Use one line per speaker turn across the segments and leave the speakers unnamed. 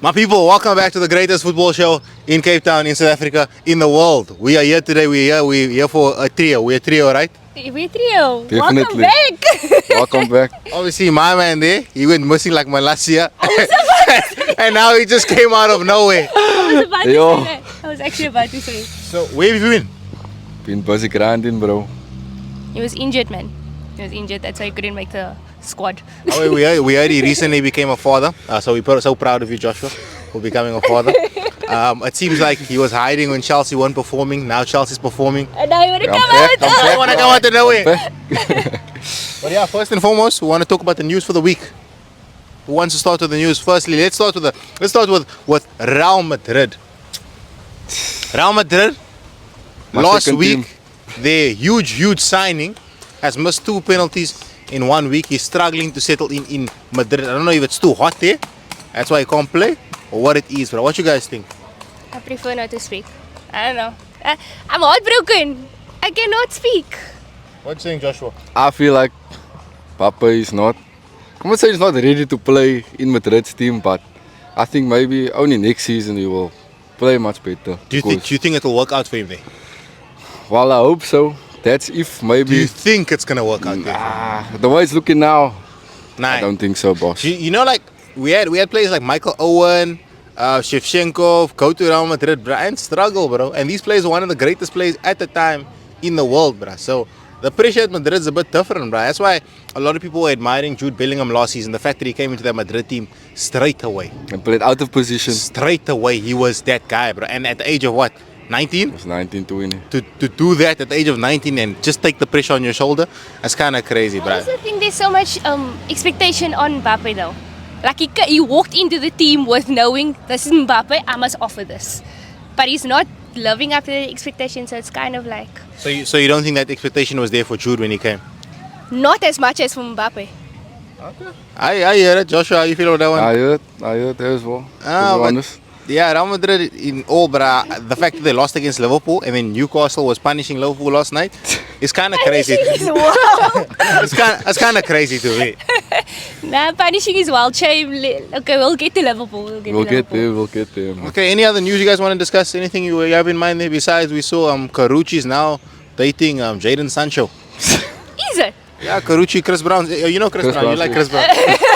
My people, welcome back to the greatest football show in Cape Town, in South Africa, in the world. We are here today. We're here for a trio. We're a trio, right?
We're trio.
Definitely.
Welcome back.
Welcome back.
Obviously, my man there, he went missing like Malaysia. And now he just came out of nowhere.
I was about to
Yo.
say that. I was actually about to say.
So, where have you been?
Been busy grinding, bro.
He was injured, man. He was injured. That's why he couldn't make the squad.
Oh, we heard he recently became a father. So we're so proud of you, Joshua, for becoming a father. It seems like he was hiding when Chelsea weren't performing. Now Chelsea's performing.
And now you want to come
back,
out.
I want to come out of nowhere.
Back.
But yeah, first and foremost, we want to talk about the news for the week. Who wants to start with the news? Firstly, let's start with Real Madrid. Real Madrid
My
last
second
week,
team.
their huge signing has missed 2 penalties in 1 week. He's struggling to settle in Madrid. I don't know if it's too hot there, that's why he can't play, or what it is. But what you guys think?
I prefer not to speak. I don't know. I'm heartbroken. I cannot speak.
What you saying, Joshua?
I feel like Papa is not, I would say he's not ready to play in Madrid's team, but I think maybe only next season he will play much better.
Do you think it'll work out for him there?
Well, I hope so. That's if maybe.
Do you think it's gonna work out there?
The way it's looking now,
Nah.
I don't think so, boss.
You know, like we had players like Michael Owen, Shevchenko go to Real Madrid, bro, and struggle, bro. And these players were one of the greatest players at the time in the world, bro. So the pressure at Madrid is a bit different, bro. That's why a lot of people were admiring Jude Bellingham last season. The fact that he came into the Madrid team straight away.
And played out of position.
Straight away, he was that guy, bro. And at the age of what, 19?
It was 19, 20.
To do that at the age of 19 and just take the pressure on your shoulder, that's kind of crazy,
I
bro.
also think there's so much expectation on Mbappe though. Like he walked into the team with knowing this is Mbappe, I must offer this. But he's not living up to the expectation, so it's kind of like
So you don't think that expectation was there for Jude when he came?
not as much as for Mbappe.
I hear it. Joshua, how you feel about that one?
I heard that as well. To be
but-
honest.
Yeah, Real Madrid in all, but the fact that they lost against Liverpool and then Newcastle was punishing Liverpool last night is kind of crazy.
Wow.
It's kind of crazy to me.
Nah, punishing is wild. Shame. Okay, we'll get to Liverpool.
We'll get there. Man.
Okay, any other news you guys want to discuss? Anything you have in mind there? Besides, we saw Carucci's now dating Jadon Sancho.
Is it?
Yeah, Carucci, Chris Brown. You know Chris
Chris
Brown. You
Brown,
like
yeah.
Chris Brown.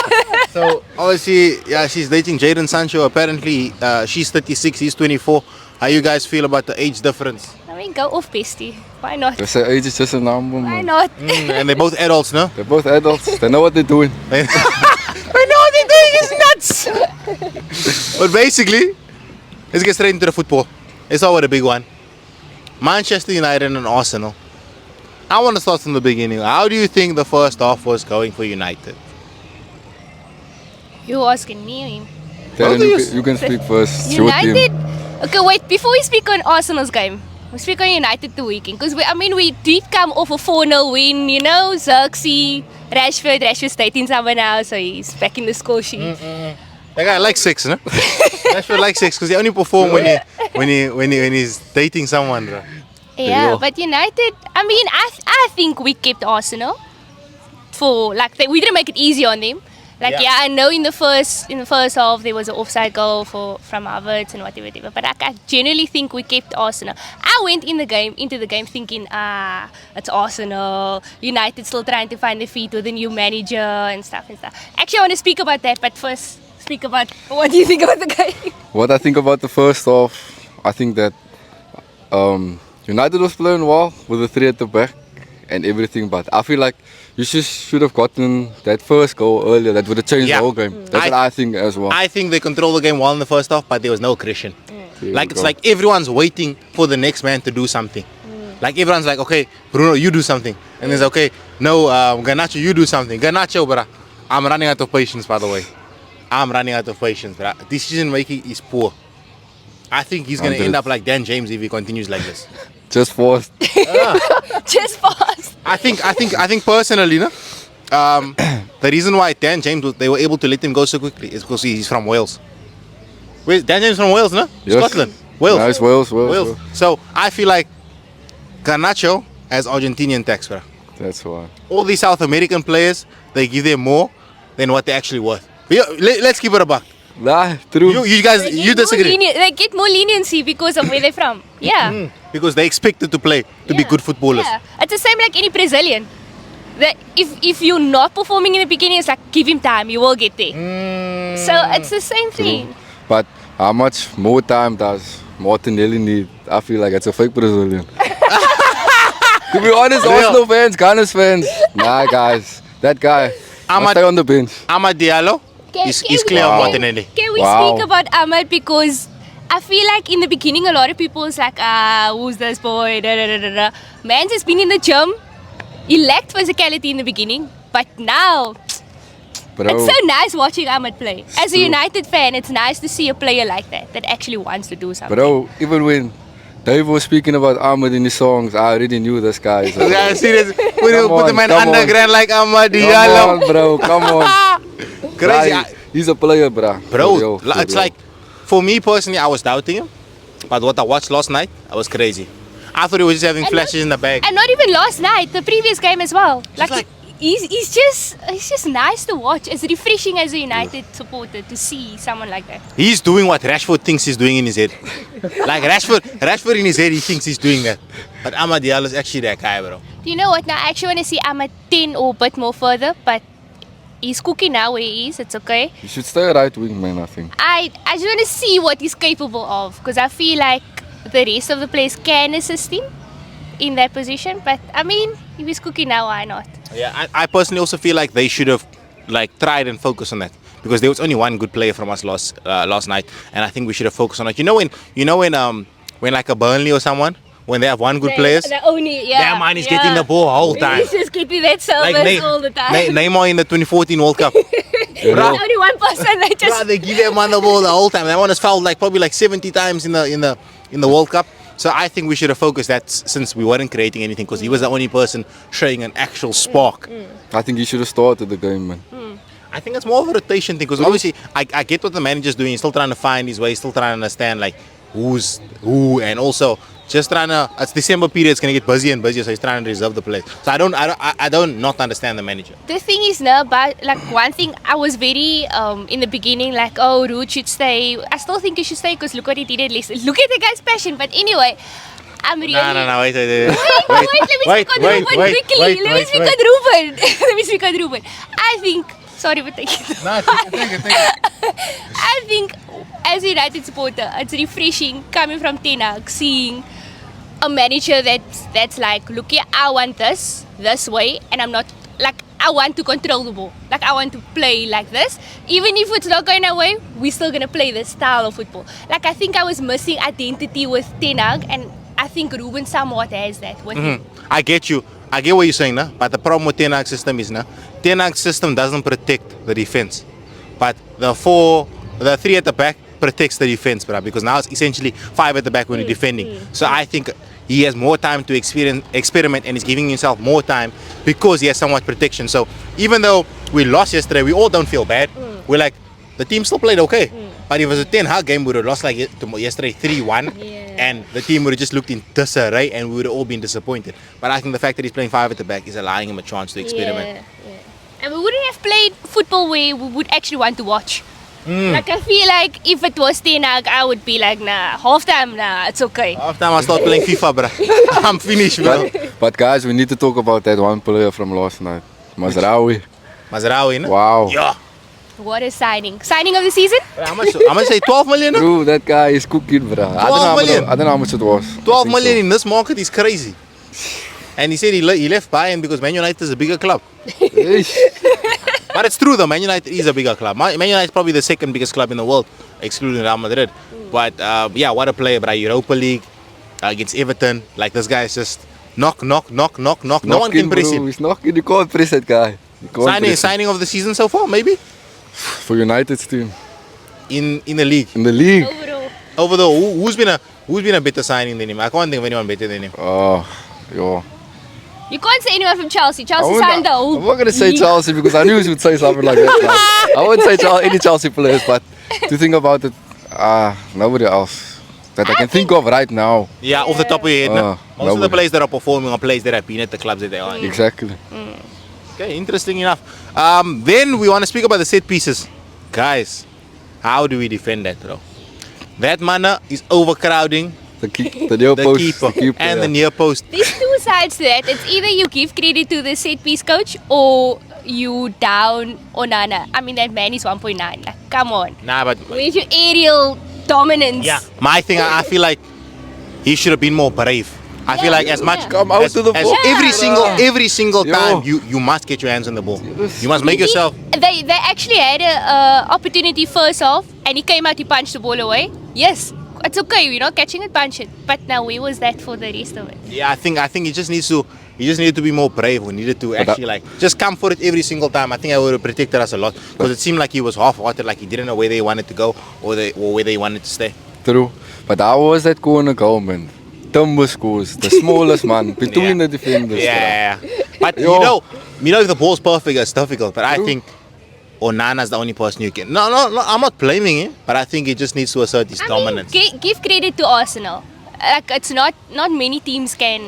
So obviously, yeah, she's dating Jadon Sancho. Apparently, she's 36, he's 24. How you guys feel about the age difference?
I mean, go off, bestie. Why not?
They say age is just a number,
Why
man.
not?
And they're both adults, no?
They're both adults. They know what they're doing.
I know what they're doing is nuts. But basically, let's get straight into the football. Let's start with a big one. Manchester United and Arsenal. I want to start from the beginning. How do you think the first half was going for United?
You asking me?
Taryn,
Both
you can speak first. It's your team.
United. Okay, wait. Before we speak on Arsenal's game, we speak on United the weekend because we did come off a 4-0 win. You know, Xerxes, Rashford's dating someone now, so he's back in the score sheet.
That guy likes sex, no? Rashford likes sex because he only perform when he's dating someone, bro.
Yeah,
Yeah.
but United. I mean, I think we kept Arsenal for we didn't make it easy on them.
Yeah.
I know in the first half there was an offside goal from Havertz and whatever. But I generally think we kept Arsenal. I went into the game thinking, it's Arsenal. United still trying to find their feet with a new manager and stuff. Actually, I want to speak about that, but first speak about what do you think about the game?
What I think about the first half, I think that United was playing well with the three at the back and everything, but I feel like you should have gotten that first goal earlier. That would have changed
Yeah.
the whole game. That's what I think as well.
I think they controlled the game well in the first half, but there was no Christian.
There
Like
we
it's
go.
like everyone's waiting for the next man to do something. Like everyone's like, okay, Bruno, you do something, and it's okay, no, Garnacho, you do something. Garnacho, bruh, I'm running out of patience. By the way, I'm running out of patience, bruh. Decision making is poor. I think he's gonna end up like Dan James if he continues like this.
Just forced.
Just fast.
I think personally, no, the reason why Dan James they were able to let him go so quickly is because he's from Wales. Where's Dan James from Wales, no?
Yes.
Scotland, Wales.
Nice, Wales.
So I feel like Garnacho has Argentinian tax, bro.
That's why.
All these South American players, they give them more than what they're actually worth. But yeah, let's keep it a buck.
Nah, true.
You guys, you disagree?
They get more leniency because of where they're from. Yeah.
Because they expected to play, to be
Yeah.
good footballers.
Yeah. It's the same like any Brazilian. That if you're not performing in the beginning, it's like give him time, you will get there. So it's the same thing.
But how much more time does Martinelli need? I feel like it's a fake Brazilian. To be honest, Arsenal fans, Gunners fans, nah guys, that guy must stay on the bench.
Amad Diallo is clear on Martinelli.
Can we
Wow.
speak about Ahmad, because I feel like in the beginning a lot of people was like, who's this boy? Da, da, da, da, da. Man's has been in the gym. He lacked physicality in the beginning, but now
Bro,
it's so nice watching Ahmad play. As a
true.
United fan, it's nice to see a player like that actually wants to do something.
bro, even when Dave was speaking about Ahmed in his songs, I already knew this guy. So.
Yeah, serious. Put
Come
the man
on, come
underground like Amad
Come
Diallo.
on, bro, come on.
Crazy.
Guy, he's a player, bro.
Bro, it's like, for me personally, I was doubting him. But what I watched last night, I was crazy. I thought he was just having
And
flashes in the bag.
And not even last night, the previous game as well.
like-
He's just nice to watch. It's refreshing as a United supporter to see someone like that.
He's doing what Rashford thinks he's doing in his head. Like Rashford in his head, he thinks he's doing that. But Amad Diallo is actually that guy, bro.
Do you know what? Now I actually want to see Ahmad 10 or a bit more further, but he's cooking now where he is. It's okay.
You should stay right wing, man, I think.
I just want to see what he's capable of, because I feel like the rest of the players can assist him in that position. But I mean, if he's cooking now, why not?
Yeah, I personally also feel like they should have tried and focused on that, because there was only one good player from us last night, and I think we should have focused on it. You know when like a Burnley or someone, when they have one good players, their mind is getting the ball the whole time.
He's just getting that service all the time.
Neymar in the 2014 World Cup.
There's only one person that just
Bruh, they give that man the ball the whole time. That one has fouled like probably like 70 times in the World Cup. So I think we should have focused that since we weren't creating anything, because he was the only person showing an actual spark.
I think he should have started the game, man.
I think it's more of a rotation thing, because obviously I get what the manager's doing. He's still trying to find his way. He's still trying to understand like who's who, and also just trying to. It's December period. It's gonna get busier and busier, so he's trying to reserve the players. So I don't not understand the manager.
The thing is now, but like one thing I was very in the beginning like, oh, Root should stay. I still think he should stay because look what he did at least. Look at the guy's passion. But anyway, I'm really
No, wait.
Let me speak on Ruben quickly. Let me speak on Ruben. Let me speak on Ruben. I think. Sorry for taking.
Take it.
I think as a United supporter, it's refreshing coming from Ten Hag, seeing a manager that's like, look here, I want this way, and I'm not like, I want to control the ball. Like I want to play like this. Even if it's not going our way, we're still gonna play this style of football. Like I think I was missing identity with Ten Hag, and I think Ruben somewhat has that with him.
I get you. I get what you're saying, nah? But the problem with Ten Hag's system is, Ten Hag's system doesn't protect the defense, but the three at the back protects the defense, bro, because now it's essentially 5 at the back when you're defending. So I think he has more time to experiment, and he's giving himself more time because he has somewhat protection. So even though we lost yesterday, we all don't feel bad. We're like, the team still played okay. But if it was a Ten Hag game, we would have lost like yesterday 3-1, and the team would have just looked in disarray, and we would have all been disappointed. But I think the fact that he's playing 5 at the back is allowing him a chance to experiment.
Yeah. And we wouldn't have played football where we would actually want to watch. Like I feel like if it was Ten Hag, I would be like, nah, half time, nah, it's okay.
Half time I start playing FIFA, bro. I'm finished, bro.
But guys, we need to talk about that one player from last night, Mazraoui.
Mazraoui, no?
Wow.
Yeah.
What a signing! Signing of the season?
How much say 12 million? No?
Bro, that guy is cooking, bro. I don't know how much it was.
12 million in this market is crazy. And he said he left Bayern because Man United is a bigger club. But it's true though, Man United is a bigger club. Man United is probably the second biggest club in the world, excluding Real Madrid. But yeah, what a player, bro. Europa League against Everton. Like this guy is just knock. No one can press him.
He's knocking. You can't press that guy.
Signing of the season so far, maybe?
For United's team.
In the league.
In the league.
Overall.
Who's been a better signing than him? I can't think of anyone better than him.
Oh, yeah.
You can't say anyone from Chelsea. Chelsea signed the whole
I'm not going to say
league.
Chelsea because I knew you would say something like that. Like, I wouldn't say any Chelsea players, but to think about it, nobody else that I can think of right now.
Yeah, off the top of your head. Most of the
nobody.
players that are performing are players that have been at the clubs that they are in.
Exactly.
Okay, interesting enough. Then we want to speak about the set pieces. Guys, How do we defend that, bro? That manner is overcrowding
The near
the
post,
keeper and the
yeah.
near post.
There's two sides to that. It's either you give credit to the set piece coach or you down Onana. I mean, that man is 1.9. Like, come on.
Nah, but
Where's your aerial dominance?
yeah, my thing, I feel like he should have been more brave. I feel like as much
Come out
as,
to the
as
ball.
every single
Yo.
time you must get your hands on the ball. You must make yourself.
They actually had a opportunity first off, and he came out, he punched the ball away. Yes, it's okay, we're not catching it, punch it. But now where was that for the rest of it?
Yeah, I think he just needed to be more brave. We needed to actually like just come for it every single time. I think I would have protected us a lot because it seemed like he was half-hearted, like he didn't know where they wanted to go or where they wanted to stay.
True. But how was that corner goal, man? Timber scores, the smallest man between the defenders.
Yeah. But
Yo.
you know if the ball's perfect, it's difficult. But I
True.
think Onana's the only person you can. No, I'm not blaming him, but I think he just needs to assert his dominance.
Give credit to Arsenal. Like, it's not many teams can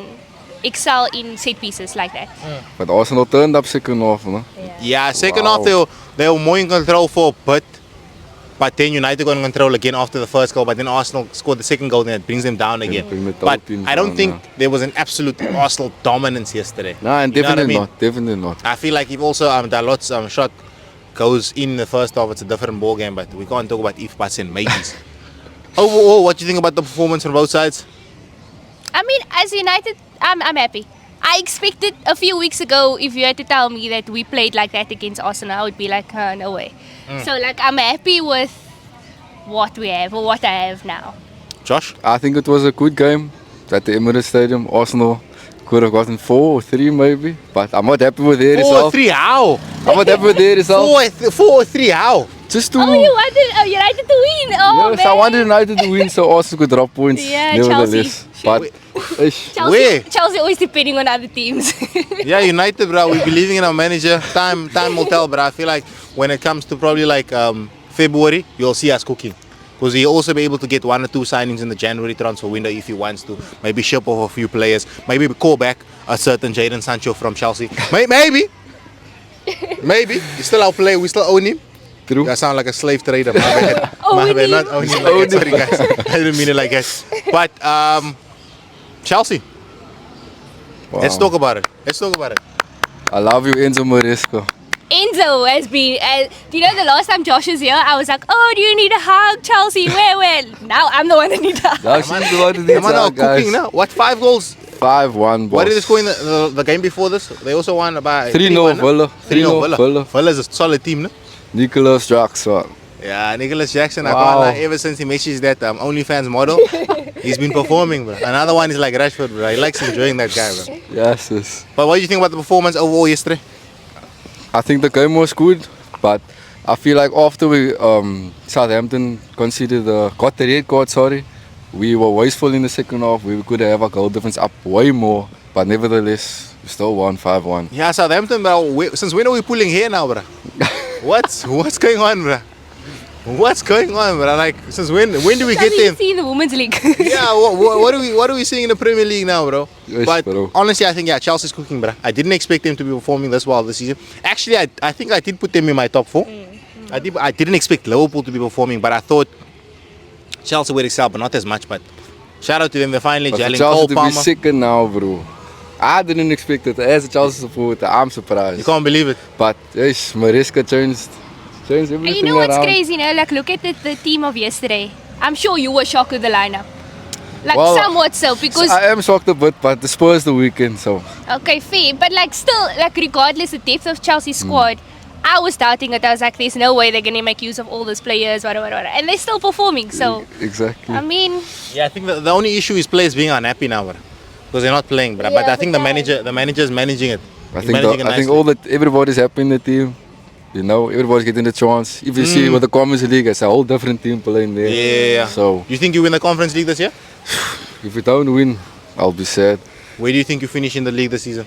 excel in set pieces like that.
But Arsenal turned up second half, no?
Yeah, second
Wow.
half they were more in control for a bit. But then United got in control again after the first goal. But then Arsenal scored the second goal and it brings them down again.
bring the
But
Dolphins
I don't
down,
think there was an absolute Arsenal dominance yesterday.
Nah, and
You know what I
definitely
mean?
not. Definitely not.
I feel like if also Dalot's shot goes in the first half, it's a different ball game. But we can't talk about if, buts, and maybes. Overall, what do you think about the performance from both sides?
I mean, as United, I'm happy. I expected a few weeks ago, if you had to tell me that we played like that against Arsenal, I would be like, no way. So, like, I'm happy with what we have or what I have now.
Josh?
I think it was a good game at the Emirates Stadium. Arsenal could have gotten 4 or 3 maybe. But I'm not happy with their
4
result.
3 how?
I'm not happy with their result.
4 3 how?
Just to...
Oh, you wanted United to win? Oh,
yes,
man.
I wanted United to win so Arsenal could drop points.
Yeah,
nevertheless.
Chelsea.
But...
Where?
Chelsea always depending on other teams.
Yeah, United, bro. We believing in our manager. Time will tell, but I feel like when it comes to probably like February, you'll see us cooking. Because he'll also be able to get 1 or 2 signings in the January transfer window if he wants to. Maybe ship off a few players. Maybe call back a certain Jadon Sancho from Chelsea. Maybe. Maybe. He's still our player. We still own him.
True.
I sound like a slave trader. My bad. My bad. Not own him like that. Sorry, guys. I didn't mean it like that. But Chelsea.
Wow.
Let's talk about it.
I love you, Enzo Maresca.
Enzo has been, do you know the last time Josh was here, I was like, oh, do you need a hug, Chelsea? Where? Now I'm the one that needs a hug.
Now she's the one that
Am
needs
I now
out, guys.
cooking now? What, 5 goals?
5-1, boss.
What did they score in the game before this? They also won by
3-0 Villa.
3-0
Villa.
Villa's a solid team, no?
Nicholas Jackson.
Yeah, Nicholas Jackson, I
Wow.
can't lie, ever since he messaged that OnlyFans model, he's been performing, bro. Another one is like Rashford, bro. He likes enjoying that guy, bro.
Yes.
But what do you think about the performance overall yesterday?
I think the game was good, but I feel like after we Southampton got the red card, we were wasteful in the second half. We could have our goal difference up way more, but nevertheless, we still won 5-1.
Yeah, Southampton, bro. Since when are we pulling hair now, bro? What's going on, bro? What's going on, bro? Like, since when do we get
Something
them?
you see in the Women's League.
Yeah, what are we seeing in the Premier League now, bro?
Yes,
But
bro.
honestly, I think Chelsea's cooking, bro. I didn't expect them to be performing this well this season. Actually, I think I did put them in my top 4. I didn't expect Liverpool to be performing, but I thought Chelsea would excel, but not as much. But shout out to them, they're finally
But for
gelling.
Chelsea
Cole
to be
Palmer,
second now, bro. I didn't expect it. As a Chelsea supporter, I'm surprised.
you can't believe it.
But yes, Maresca changed everything
And you know what's
around.
crazy, no? Like, look at the team of yesterday. I'm sure you were shocked with the lineup. Like,
Well,
somewhat so, because...
I am shocked a bit, but the Spurs the weekend, so
Okay, fair. But like still, like regardless the depth of Chelsea's squad, I was doubting it. I was like, there's no way they're gonna make use of all those players, whatever. And they're still performing. So
exactly.
I mean,
Yeah, I think the only issue is players being unhappy now, bro. Because they're not playing, bro. But
Yeah,
I think
but
the manager's managing it.
I
He's
think
managing it
I think
nicely.
all that everybody's happy in the team. You know, everybody's getting the chance. If you see with the Conference League, it's a whole different team playing there.
Yeah.
So
You think you win the Conference League this year?
if we don't win, I'll be sad.
Where do you think you finish in the league this season?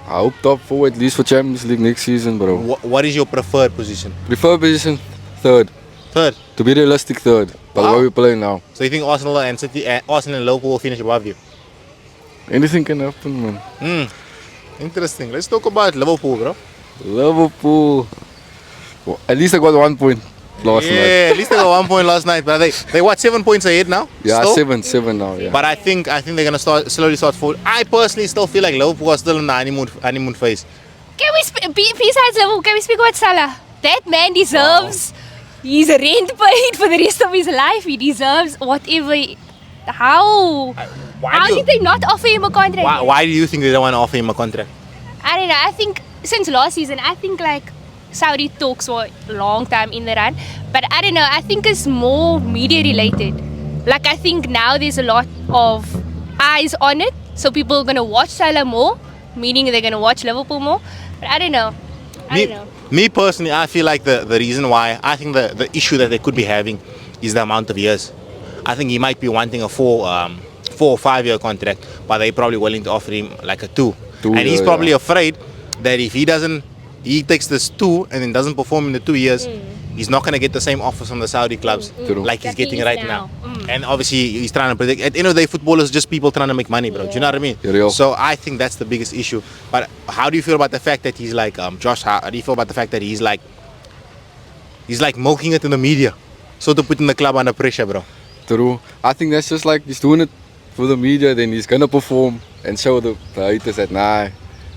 I hope top 4 at least for Champions League next season, bro.
What is your preferred position?
Preferred position, third.
Third.
To be realistic, third. But
Wow.
where we play now,
So you think Arsenal and Liverpool will finish above you?
anything can happen, man.
Interesting. Let's talk about Liverpool, bro.
Liverpool. Well, at least I got 1 point. last night.
Yeah, at least they got 1 point last night. But they what, 7 points ahead now?
Yeah,
Still?
seven now. Yeah.
But I think they're gonna slowly start forward. I personally still feel like Liverpool are still in the honeymoon phase.
Can we besides Liverpool, can we speak about Salah? That man deserves his rent paid for the rest of his life. He deserves whatever. How? How did they not offer him a contract?
Why do you think they don't want to offer him a contract?
I don't know. I think since last season, I think like Saudi talks for a long time in the run. But I don't know. I think it's more media related. Like I think now there's a lot of eyes on it. So people are going to watch Salah more, meaning they're going to watch Liverpool more. But I don't know.
Me personally, I feel like the reason why, I think the issue that they could be having is the amount of years. I think he might be wanting a 4 or 5 year contract, but they're probably willing to offer him like a 2. And he's probably afraid that if he takes this 2 and then doesn't perform in the 2 years, he's not going to get the same offers from the Saudi clubs like he's getting right now. And obviously he's trying to predict. At the end of the day, footballers are just people trying to make money, bro. Do you know what I mean? So I think that's the biggest issue. But how do you feel about the fact that he's like, Josh, how do you feel about the fact that he's like milking it in the media? So to put in the club under pressure, bro.
True. I think that's just like he's doing it for the media, then he's gonna perform and show the haters that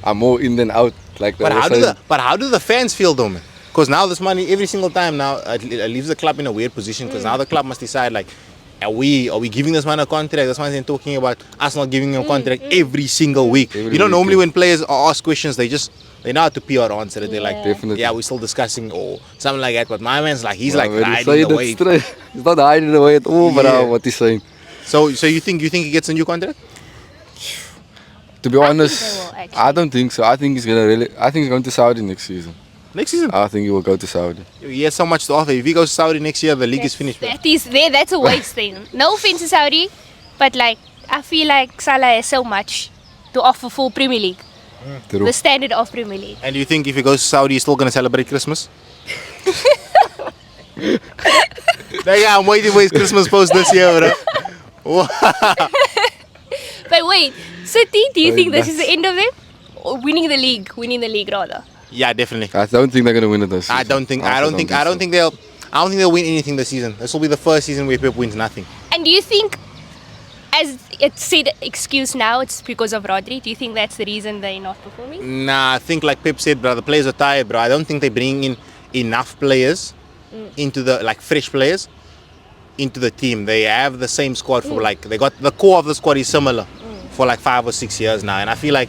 I'm more in than out. Like
but how do the fans feel though, man? Because now this money every single time now it leaves the club in a weird position. Because now the club must decide like, are we giving this man a contract? That's why they're talking about us not giving him a contract every single week. You know, normally when players are asked questions, they know how to PR answer it. They're like,
definitely.
Yeah, we're still discussing or something like that. But my man's like, he's like hiding the way.
He's not hiding away at all, but what he's saying.
So you think he gets a new contract?
To be honest, I don't think so. I think he's going to Saudi next season.
Next season?
I think he will go to Saudi.
He has so much to offer. If he goes to Saudi next year, the league is finished.
That's a waste thing. No offense to Saudi, but like I feel like Salah has so much to offer for Premier League.
True.
The standard of Premier League.
And do you think if he goes to Saudi, he's still going to celebrate Christmas? I'm waiting for his Christmas post this year, bro.
But wait, City, do you think this is the end of them? Or winning the league rather?
Yeah, definitely.
I don't think they're gonna win it this season.
I don't think they'll win anything this season. This will be the first season where Pep wins nothing.
And do you think, as it's said, excuse now, it's because of Rodri? Do you think that's the reason they're not performing?
Nah, I think like Pep said, bro, the players are tired, bro. I don't think they're bringing in enough players into the fresh players into the team. They have the same squad for they got the core of the squad is similar for like 5 or 6 years now, and I feel like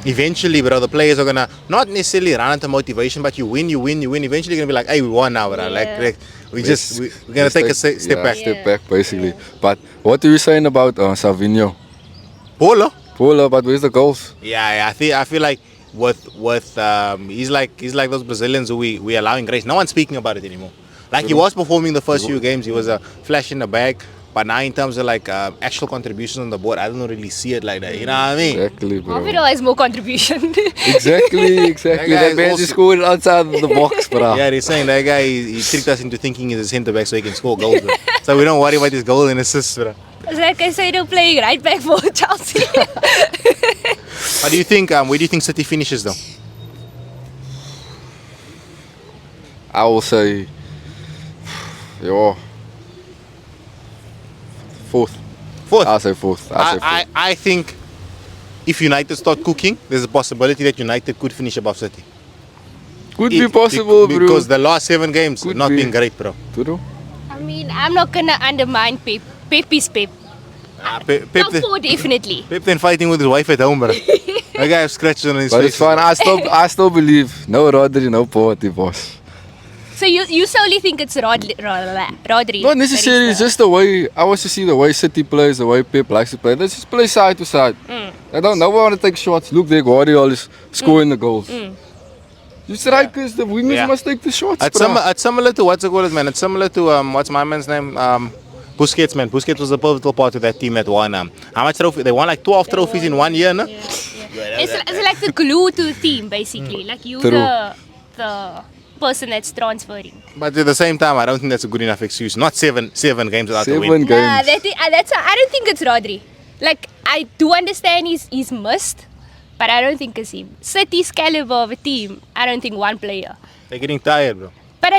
eventually, bro, the players are gonna not necessarily run into motivation, but you win. Eventually, you're gonna be like, hey, we won now, bro.
Yeah.
We're gonna take a step back.
Step back, basically. But what are you saying about Savinho?
Polo,
but where's the goals?
Yeah, I feel like with he's like those Brazilians who we allowing grace. No one's speaking about it anymore. Like he was performing the first few games, he was a flash in the bag. But now in terms of like actual contributions on the board, I don't really see it like that. You know what I mean?
Exactly, bro.
Hospital has more contribution.
Exactly. That man just scored outside of the box, bro.
Yeah, they're saying that guy, he tricked us into thinking he's a centre back so he can score goals, bro. So we don't worry about his goal and assists, bro.
It's like Caicedo playing right back for Chelsea.
What do you think? Where do you think City finishes though?
I will say, fourth. I'll say fourth.
I think if United start cooking, there's a possibility that United could finish above City.
Could be possible, bro.
Because the last 7 games have not been great, bro.
True.
I mean, I'm not gonna undermine Pep. Pep is Pep. Top 4 definitely.
Pep then fighting with his wife at home, bro. That guy has scratches on his face.
But it's fine. I still believe no Rodri, no poverty, boss.
So you solely think it's Rodri?
Not necessarily, it's just the way, I want to see the way City plays, the way Pep likes to play. Let's just play side to side. I don't know, want to take shots. Look there, Guardiola is scoring the goals. The strikers, the wingers must take the shots.
It's similar to, what's it called, man? It's similar to, what's my man's name? Busquets, man. Busquets was a pivotal part of that team that won. How much trophy? They won like 12 trophies in 1 year, no?
It's like the glue to the team, basically. Like you, the person that's transferring.
But at the same time, I don't think that's a good enough excuse. Not seven games without a win.
7 games.
I don't think it's Rodri. Like, I do understand he's missed, but I don't think it's him. City's caliber of a team, I don't think one player.
They're getting tired, bro.
But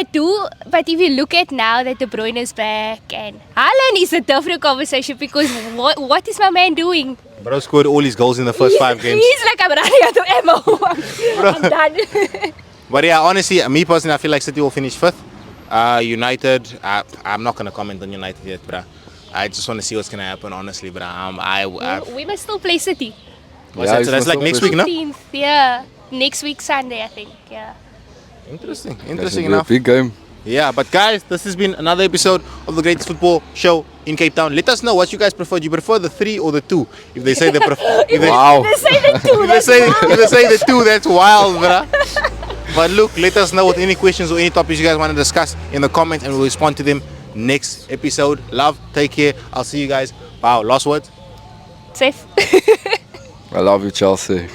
but if you look at now that De Bruyne is back and Haaland is a different conversation because what is my man doing?
Bro scored all his goals in the first 5 games.
He's like, I'm running out of ammo. I'm done.
But yeah, honestly, me personally, I feel like City will finish 5th. United, I'm not going to comment on United yet, bro. I just want to see what's going to happen, honestly, bro.
We must still play City.
Yeah,
so that's like next week, no?
15th, yeah. Next week, Sunday, I think, yeah.
Interesting
That's a
enough.
big game.
Yeah, but guys, this has been another episode of the greatest football show in Cape Town. Let us know what you guys prefer. Do you prefer the 3 or the 2? If they say they prefer,
Wow.
They say the two.
if they say the 2, that's wild, bruh. But look, let us know with any questions or any topics you guys want to discuss in the comments, and we'll respond to them next episode. Love, take care. I'll see you guys. Wow, last words.
Safe.
I love you, Chelsea.